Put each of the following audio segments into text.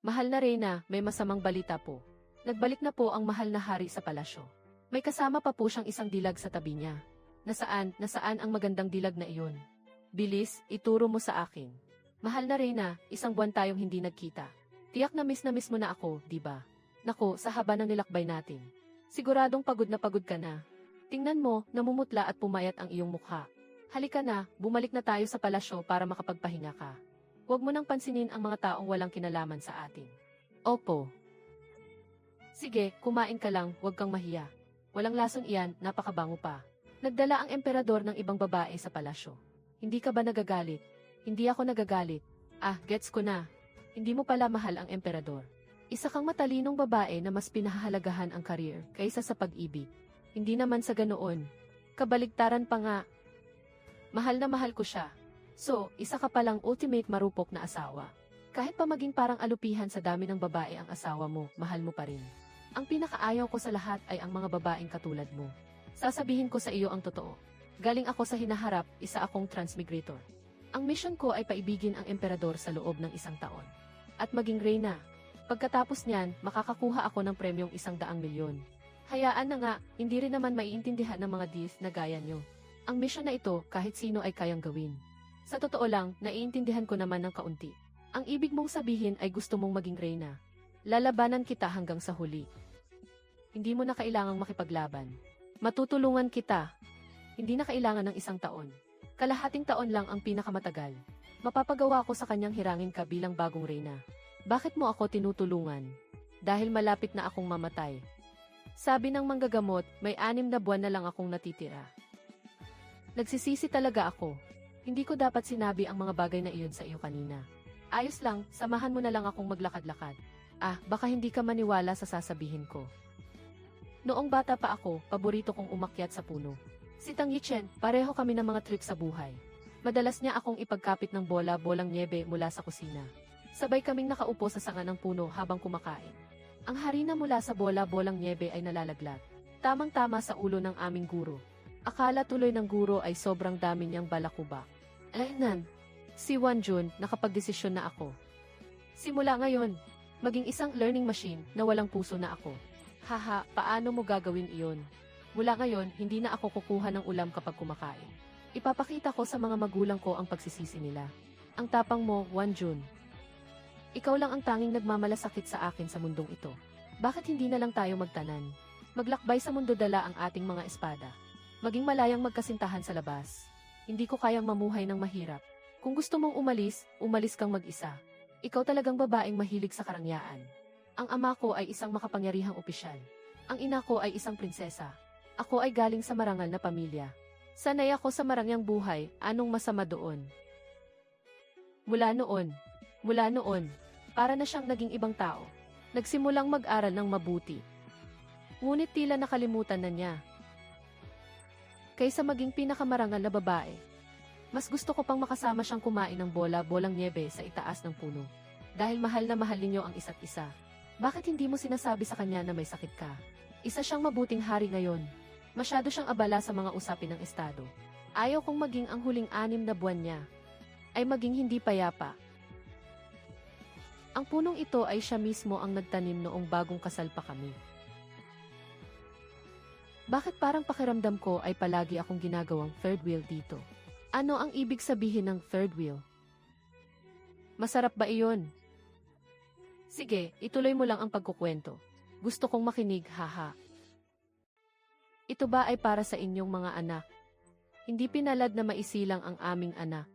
Mahal na Reyna, may masamang balita po. Nagbalik na po ang mahal na hari sa palasyo. May kasama pa po siyang isang dilag sa tabi niya. Nasaan ang magandang dilag na iyon? Bilis, ituro mo sa akin. Mahal na Reyna, isang buwan tayong hindi nagkita. Tiyak na miss mo na ako, di ba? Naku, sa haba ng nilakbay natin. Siguradong pagod ka na. Tingnan mo, namumutla at pumayat ang iyong mukha. Halika na, bumalik na tayo sa palasyo para makapagpahinga ka. Huwag mo nang pansinin ang mga taong walang kinalaman sa atin. Opo. Sige, kumain ka lang, huwag kang mahiya. Walang lason iyan, napakabango pa. Nagdala ang emperador ng ibang babae sa palasyo. Hindi ka ba nagagalit? Hindi ako nagagalit. Ah, gets ko na. Hindi mo pala mahal ang emperador. Isa kang matalinong babae na mas pinahahalagahan ang career kaysa sa pag-ibig. Hindi naman sa ganoon. Kabaligtaran pa nga. Mahal na mahal ko siya. So, isa ka palang ultimate marupok na asawa. Kahit pa maging parang alupihan sa dami ng babae ang asawa mo, mahal mo pa rin. Ang pinakaayaw ko sa lahat ay ang mga babaeng katulad mo. Sasabihin ko sa iyo ang totoo. Galing ako sa hinaharap, isa akong transmigrator. Ang mission ko ay paibigin ang emperador sa loob ng 1 taon. At maging reyna. Pagkatapos niyan, makakakuha ako ng premyong 100 milyon. Hayaan na nga, hindi rin naman maiintindihan ng mga dis na gaya nyo. Ang mission na ito, kahit sino ay kayang gawin. Sa totoo lang, naiintindihan ko naman ng kaunti. Ang ibig mong sabihin ay gusto mong maging reyna. Lalabanan kita hanggang sa huli. Hindi mo na kailangang makipaglaban. Matutulungan kita. Hindi na kailangan ng 1 taon. Kalahating taon lang ang pinakamatagal. Mapapagawa ko sa kanyang hirangin ka bilang bagong reyna. Bakit mo ako tinutulungan? Dahil malapit na akong mamatay. Sabi ng manggagamot, may 6 na buwan na lang akong natitira. Nagsisisi talaga ako. Hindi ko dapat sinabi ang mga bagay na iyon sa iyo kanina. Ayos lang, samahan mo na lang akong maglakad-lakad. Ah, baka hindi ka maniwala sa sasabihin ko. Noong bata pa ako, paborito kong umakyat sa puno. Si Tang Yichen, pareho kami ng mga trip sa buhay. Madalas niya akong ipagkapit ng bola-bolang niebe mula sa kusina. Sabay kaming nakaupo sa sanga ng puno habang kumakain. Ang harina mula sa bola-bolang niebe ay nalalaglag. Tamang-tama sa ulo ng aming guro. Akala tuloy ng guro ay sobrang dami niyang balakubak. Aynan, si Wanjun, nakapagdesisyon na ako. Simula ngayon, maging isang learning machine na walang puso na ako. Haha, paano mo gagawin iyon? Mula ngayon, hindi na ako kukuha ng ulam kapag kumakain. Ipapakita ko sa mga magulang ko ang pagsisisi nila. Ang tapang mo, Wanjun. Ikaw lang ang tanging nagmamalasakit sa akin sa mundong ito. Bakit hindi na lang tayo magtanan? Maglakbay sa mundo dala ang ating mga espada. Maging malayang magkasintahan sa labas. Hindi ko kayang mamuhay ng mahirap. Kung gusto mong umalis, umalis kang mag-isa. Ikaw talagang babaeng mahilig sa karangyaan. Ang ama ko ay isang makapangyarihang opisyal. Ang ina ko ay isang prinsesa. Ako ay galing sa marangal na pamilya. Sanay ako sa marangyang buhay, anong masama doon? Mula noon, para na siyang naging ibang tao. Nagsimulang mag-aral ng mabuti. Ngunit tila nakalimutan na niya. Kaysa maging pinakamarangal na babae, mas gusto ko pang makasama siyang kumain ng bola-bolang niebe sa itaas ng puno. Dahil mahal na mahal ninyo ang isa't isa. Bakit hindi mo sinasabi sa kanya na may sakit ka? Isa siyang mabuting hari ngayon. Masyado siyang abala sa mga usapin ng estado. Ayaw kong maging ang huling 6 na buwan niya. Ay maging hindi payapa. Ang punong ito ay siya mismo ang nagtanim noong bagong kasal pa kami. Bakit parang pakiramdam ko ay palagi akong ginagawang third wheel dito? Ano ang ibig sabihin ng third wheel? Masarap ba iyon? Sige, ituloy mo lang ang pagkukwento. Gusto kong makinig, haha. Ito ba ay para sa inyong mga anak? Hindi pinalad na maisilang ang aming anak.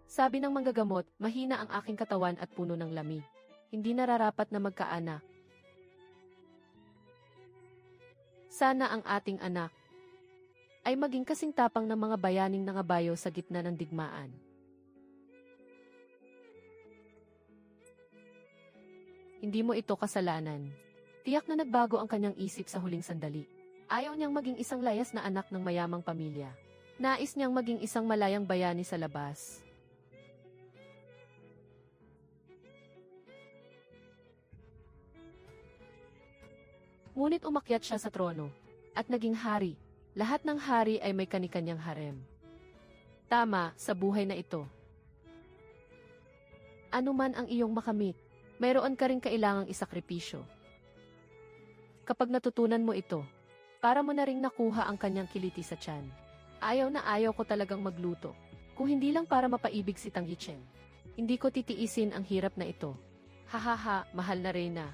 Sabi ng manggagamot, mahina ang aking katawan at puno ng lamig. Hindi nararapat na magkaanak. Sana ang ating anak ay maging kasing tapang ng mga bayaning nangabayo sa gitna ng digmaan. Hindi mo ito kasalanan. Tiyak na nagbago ang kanyang isip sa huling sandali. Ayaw niyang maging isang layas na anak ng mayamang pamilya. Nais niyang maging isang malayang bayani sa labas. Ngunit umakyat siya sa trono, at naging hari. Lahat ng hari ay may kanikanyang harem. Tama, sa buhay na ito. Ano man ang iyong makamit, mayroon ka rin kailangang isakripisyo. Kapag natutunan mo ito, para mo na ring nakuha ang kanyang kiliti sa tiyan. Ayaw na ayaw ko talagang magluto. Kung hindi lang para mapaibig si Tang Yichen. Hindi ko titiisin ang hirap na ito. Hahaha, mahal na Reyna.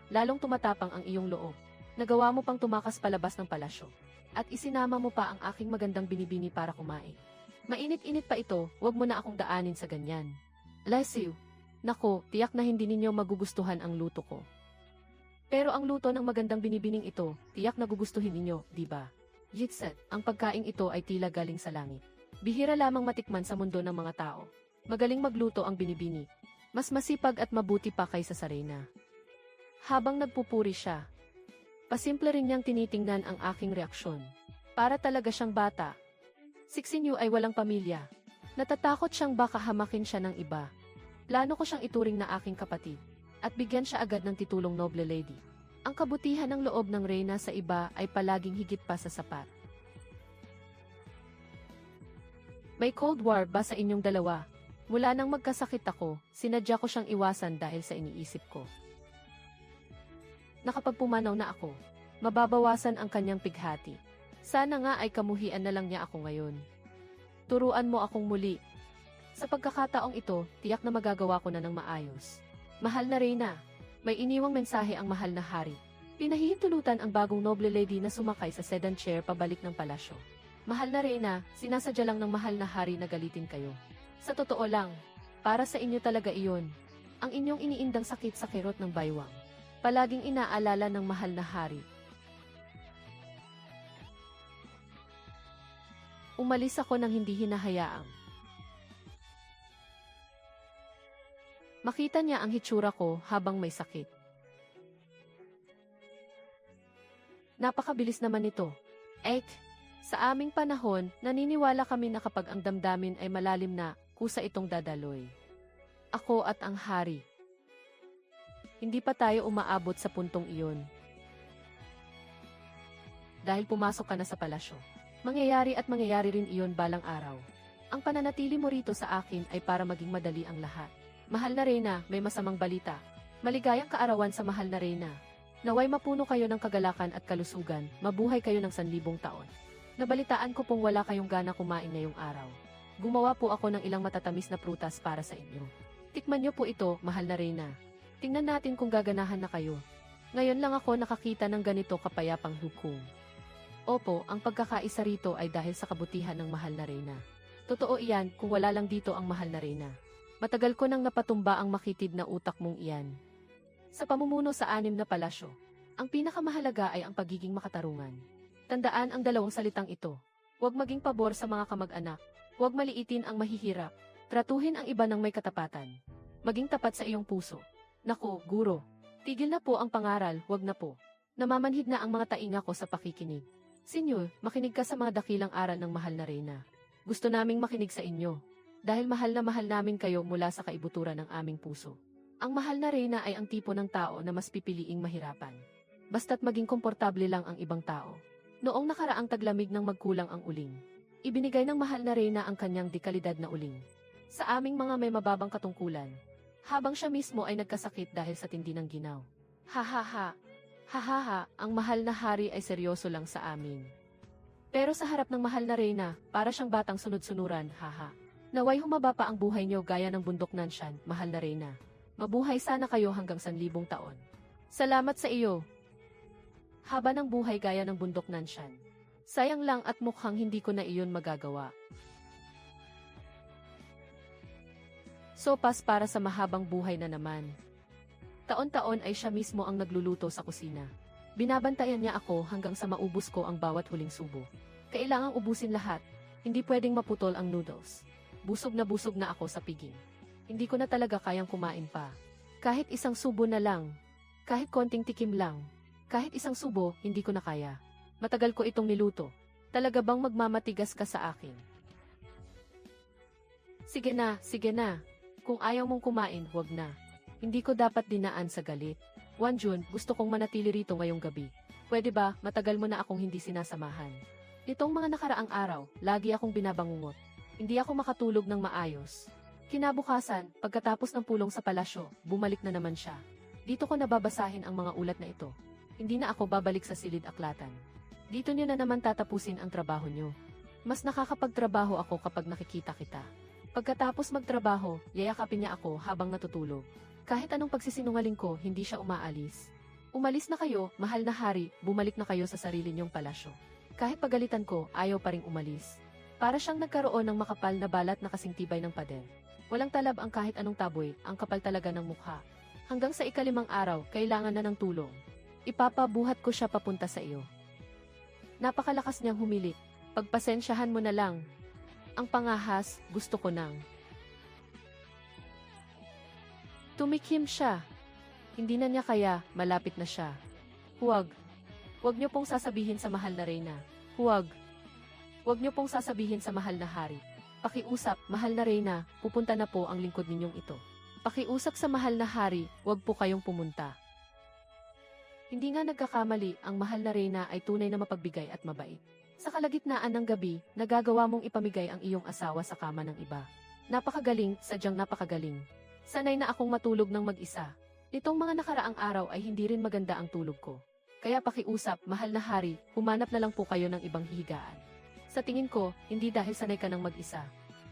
Lalong tumatapang ang iyong loob. Nagawa mo pang tumakas palabas ng palasyo. At isinama mo pa ang aking magandang binibini para kumain. Mainit-init pa ito, wag mo na akong daanin sa ganyan. Lesiu. Nako, tiyak na hindi ninyo magugustuhan ang luto ko. Pero ang luto ng magandang binibining ito, tiyak na gugustuhin ninyo, di ba? Jitset, ang pagkaing ito ay tila galing sa langit. Bihira lamang matikman sa mundo ng mga tao. Magaling magluto ang binibini. Mas masipag at mabuti pa kaysa sa Reyna. Habang nagpupuri siya, pasimple rin niyang tinitingnan ang aking reaksyon. Para talaga siyang bata. Sixinyu ay walang pamilya. Natatakot siyang baka hamakin siya ng iba. Plano ko siyang ituring na aking kapatid. At bigyan siya agad ng titulong noble lady. Ang kabutihan ng loob ng Reyna sa iba ay palaging higit pa sa sapat. May Cold War ba sa inyong dalawa? Mula nang magkasakit ako, sinadya ko siyang iwasan dahil sa iniisip ko. Nakapagpumanaw na ako. Mababawasan ang kanyang pighati. Sana nga ay kamuhian na lang niya ako ngayon. Turuan mo akong muli. Sa pagkakataong ito, tiyak na magagawa ko na ng maayos. Mahal na Reyna, may iniwang mensahe ang mahal na hari. Pinahihintulutan ang bagong noble lady na sumakay sa sedan chair pabalik ng palasyo. Mahal na Reyna, sinasadya lang ng mahal na hari na galitin kayo. Sa totoo lang, para sa inyo talaga iyon. Ang inyong iniindang sakit sa kirot ng baywang. Palaging inaalala ng mahal na hari. Umalis ako nang hindi hinahayaang. Makita niya ang hitsura ko habang may sakit. Napakabilis naman ito. Sa aming panahon, naniniwala kami na kapag ang damdamin ay malalim na, kusa itong dadaloy. Ako at ang hari. Hindi pa tayo umaabot sa puntong iyon. Dahil pumasok ka na sa palasyo. Mangyayari at mangyayari rin iyon balang araw. Ang pananatili mo rito sa akin ay para maging madali ang lahat. Mahal na Reyna, may masamang balita. Maligayang kaarawan sa mahal na Reyna. Naway mapuno kayo ng kagalakan at kalusugan, mabuhay kayo ng 1,000 taon. Nabalitaan ko pong wala kayong gana kumain ngayong araw. Gumawa po ako ng ilang matatamis na prutas para sa inyo. Tikman niyo po ito, mahal na Reyna. Tingnan natin kung gaganahan na kayo. Ngayon lang ako nakakita ng ganito kapayapang hukom. Opo, ang pagkakaisa rito ay dahil sa kabutihan ng mahal na Reyna. Totoo iyan kung wala lang dito ang mahal na Reyna. Matagal ko nang napatumba ang makitid na utak mong iyan. Sa pamumuno sa 6 na palasyo, ang pinakamahalaga ay ang pagiging makatarungan. Tandaan ang 2 salitang ito. Huwag maging pabor sa mga kamag-anak. Huwag maliitin ang mahihirap. Tratuhin ang iba ng may katapatan. Maging tapat sa iyong puso. Naku, guro. Tigil na po ang pangaral, huwag na po. Namamanhid na ang mga tainga ko sa pakikinig. Senyor, makinig ka sa mga dakilang aral ng mahal na Reyna. Gusto naming makinig sa inyo. Dahil mahal na mahal namin kayo mula sa kaibuturan ng aming puso. Ang mahal na Reyna ay ang tipo ng tao na mas pipiliing mahirapan. Basta't maging komportable lang ang ibang tao. Noong nakaraang taglamig ng magkulang ang uling, ibinigay ng mahal na Reyna ang kanyang dekalidad na uling. Sa aming mga may mababang katungkulan, habang siya mismo ay nagkasakit dahil sa tindi ng ginaw. Hahaha, hahaha, ang mahal na hari ay seryoso lang sa amin. Pero sa harap ng mahal na Reyna, para siyang batang sunod-sunuran, haha. Naway humaba pa ang buhay niyo gaya ng bundok Nanshan, mahal na Reyna. Mabuhay sana kayo hanggang 1,000 taon. Salamat sa iyo. Haba ng buhay gaya ng bundok Nanshan. Sayang lang at mukhang hindi ko na iyon magagawa. Sopas para sa mahabang buhay na naman. Taon-taon ay siya mismo ang nagluluto sa kusina. Binabantayan niya ako hanggang sa maubos ko ang bawat huling subo. Kailangang ubusin lahat. Hindi pwedeng maputol ang noodles. Busog na ako sa piging. Hindi ko na talaga kayang kumain pa. Kahit isang subo na lang. Kahit konting tikim lang. Kahit isang subo, hindi ko na kaya. Matagal ko itong niluto. Talaga bang magmamatigas ka sa akin? Sige na. Kung ayaw mong kumain, huwag na. Hindi ko dapat dinaan sa galit. Wanjun, gusto kong manatili rito ngayong gabi. Pwede ba, matagal mo na akong hindi sinasamahan. Nitong mga nakaraang araw, lagi akong binabangungot. Hindi ako makatulog ng maayos. Kinabukasan, pagkatapos ng pulong sa palasyo, bumalik na naman siya. Dito ko nababasahin ang mga ulat na ito. Hindi na ako babalik sa silid-aklatan. Dito niyo na naman tatapusin ang trabaho niyo. Mas nakakapagtrabaho ako kapag nakikita kita. Pagkatapos magtrabaho, yayakapin niya ako habang natutulog. Kahit anong pagsisinungaling ko, hindi siya umaalis. Umalis na kayo, mahal na hari, bumalik na kayo sa sarili niyong palasyo. Kahit pagalitan ko, ayaw pa ring umalis. Para siyang nagkaroon ng makapal na balat na kasing tibay ng pader. Walang talab ang kahit anong taboy, ang kapal talaga ng mukha. Hanggang sa ika-5 araw, kailangan na ng tulong. Ipapabuhat ko siya papunta sa iyo. Napakalakas niyang humilik. Pagpasensyahan mo na lang. Ang pangahas, gusto ko nang. Tumikhim siya. Hindi na niya kaya, malapit na siya. Huwag. Huwag niyo pong sasabihin sa mahal na Reyna. Huwag. Huwag niyo pong sasabihin sa mahal na hari. Pakiusap, mahal na Reyna, pupunta na po ang lingkod ninyong ito. Pakiusap sa mahal na hari, huwag po kayong pumunta. Hindi nga nagkakamali, ang mahal na Reyna ay tunay na mapagbigay at mabait. Sa kalagitnaan ng gabi, nagagawa mong ipamigay ang iyong asawa sa kama ng iba. Napakagaling, sadyang napakagaling. Sanay na akong matulog ng mag-isa. Nitong mga nakaraang araw ay hindi rin maganda ang tulog ko. Kaya pakiusap, mahal na hari, humanap na lang po kayo ng ibang higaan. Sa tingin ko, hindi dahil sanay ka ng mag-isa,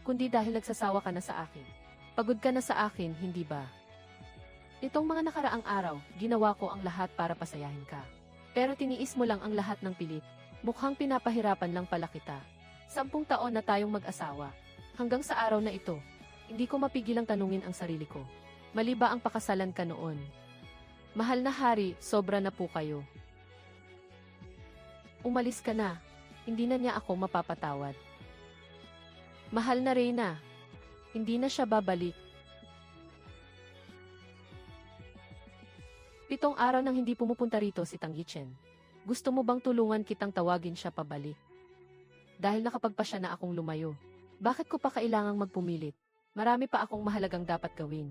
kundi dahil nagsasawa ka na sa akin. Pagod ka na sa akin, hindi ba? Nitong mga nakaraang araw, ginawa ko ang lahat para pasayahin ka. Pero tiniis mo lang ang lahat ng pilit. Mukhang pinapahirapan lang pala kita. 10 taon na tayong mag-asawa. Hanggang sa araw na ito, hindi ko mapigilang tanungin ang sarili ko. Mali ba ang pakasalan ka noon? Mahal na hari, sobra na po kayo. Umalis ka na. Hindi na niya ako mapapatawad. Mahal na Reyna. Hindi na siya babalik. 7 araw nang hindi pumupunta rito si Tang Yichen. Gusto mo bang tulungan kitang tawagin siya pabalik? Dahil nakapagpasya na akong lumayo. Bakit ko pa kailangang magpumilit? Marami pa akong mahalagang dapat gawin.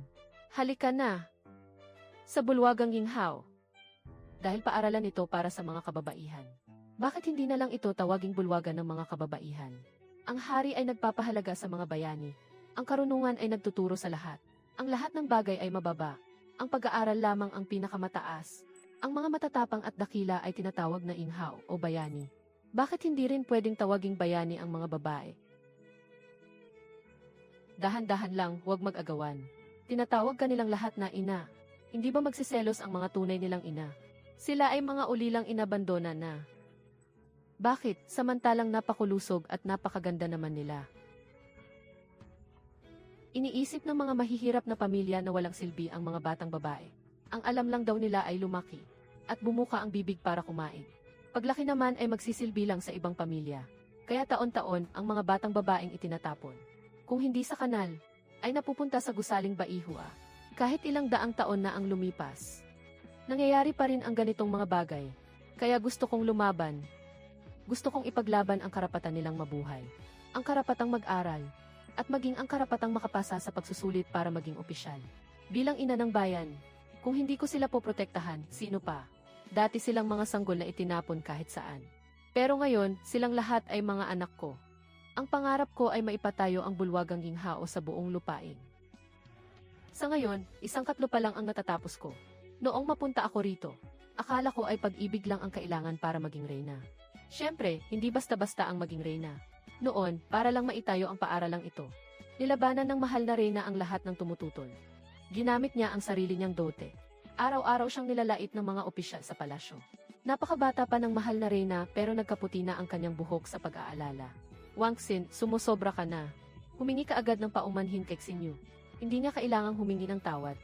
Halika na. Sa bulwagang ginhaw. Dahil paaralan ito para sa mga kababaihan. Bakit hindi na lang ito tawaging bulwagan ng mga kababaihan? Ang hari ay nagpapahalaga sa mga bayani. Ang karunungan ay nagtuturo sa lahat. Ang lahat ng bagay ay mababa. Ang pag-aaral lamang ang pinakamataas. Ang mga matatapang at dakila ay tinatawag na inghaw o bayani. Bakit hindi rin pwedeng tawaging bayani ang mga babae? Dahan-dahan lang, huwag mag-agawan. Tinatawag kanilang lahat na ina. Hindi ba magsiselos ang mga tunay nilang ina? Sila ay mga ulilang inabandona na. Bakit, samantalang napakalusog at napakaganda naman nila? Iniisip ng mga mahihirap na pamilya na walang silbi ang mga batang babae. Ang alam lang daw nila ay lumaki at bumuka ang bibig para kumain. Paglaki naman ay magsisilbi lang sa ibang pamilya. Kaya taon-taon ang mga batang babaeng itinatapon. Kung hindi sa kanal, ay napupunta sa gusaling baihua. Kahit ilang daang taon na ang lumipas. Nangyayari pa rin ang ganitong mga bagay. Kaya gusto kong lumaban. Gusto kong ipaglaban ang karapatan nilang mabuhay. Ang karapatang mag-aral. At maging ang karapatang makapasa sa pagsusulit para maging opisyal. Bilang ina ng bayan, kung hindi ko sila poprotektahan, sino pa? Dati silang mga sanggol na itinapon kahit saan. Pero ngayon, silang lahat ay mga anak ko. Ang pangarap ko ay maipatayo ang bulwagang ginhao sa buong lupain. Sa ngayon, 1/4 pa lang ang natatapos ko. Noong mapunta ako rito, akala ko ay pag-ibig lang ang kailangan para maging reyna. Siyempre, hindi basta-basta ang maging reyna. Noon, para lang maitayo ang paaralang ito. Nilabanan ng mahal na reyna ang lahat ng tumututol. Ginamit niya ang sarili niyang dote. Araw-araw siyang nilalait ng mga opisyal sa palasyo. Napakabata pa ng mahal na reyna pero nagkaputi na ang kanyang buhok sa pag-aalala. Wang Xin, sumusobra ka na. Humingi ka agad ng paumanhin kay Xinyu. Hindi niya kailangang humingi ng tawad.